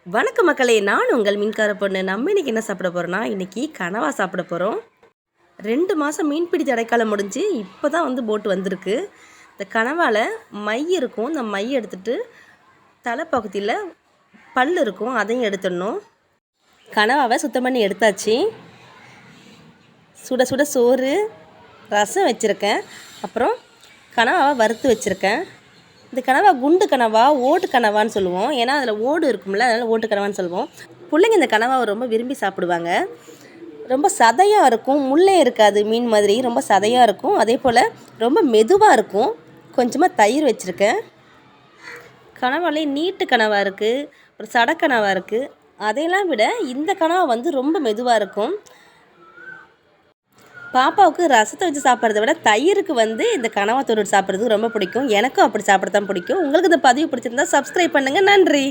வணக்கம் மக்களே, நான் உங்கள் மீன்கார பொண்ணு. நம்ம இன்றைக்கி என்ன சாப்பிட போகிறோன்னா, இன்றைக்கி கனவா சாப்பிட போகிறோம். 2 மாதம் மீன்பிடி தடைக்காலம் முடிஞ்சு இப்போ தான் போட்டு வந்திருக்கு. இந்த கனவாவில் மை இருக்கும். இந்த மை எடுத்துகிட்டு தலைப்பகுதியில் பல் இருக்கும், அதையும் எடுத்துடணும். கனவாவை சுத்தம் பண்ணி எடுத்தாச்சு. சுட சுட சோறு, ரசம் வச்சுருக்கேன். அப்புறம் கனவாவை வறுத்து வச்சுருக்கேன். இந்த கனவா குண்டு கனவா, ஓட்டு கனவான்னு சொல்லுவோம். ஏன்னா அதில் ஓடு இருக்கும்ல, அதனால் ஓட்டு கனவான்னு சொல்லுவோம். பிள்ளைங்க இந்த கனவாவை ரொம்ப விரும்பி சாப்பிடுவாங்க. ரொம்ப சதையாக இருக்கும், முள்ளே இருக்காது. மீன் மாதிரி ரொம்ப சதையாக இருக்கும். அதே போல் ரொம்ப மெதுவாக இருக்கும். கொஞ்சமாக தயிர் வச்சுருக்கேன். கனவாலே நீட்டு கனவா இருக்குது, ஒரு சடக்கனவா இருக்குது. அதையெல்லாம் விட இந்த கனவா ரொம்ப மெதுவாக இருக்கும். பாப்பாவுக்கு ரசத்தை வச்சு சாப்பிட்றத விட தயிருக்கு இந்த கனவா தொட்டு சாப்பிட்றதுக்கு ரொம்ப பிடிக்கும். எனக்கும் அப்படி சாப்பிட தான் பிடிக்கும். உங்களுக்கு இந்த பதிவு பிடிச்சிருந்தா சப்ஸ்கிரைப் பண்ணுங்கள். நன்றி.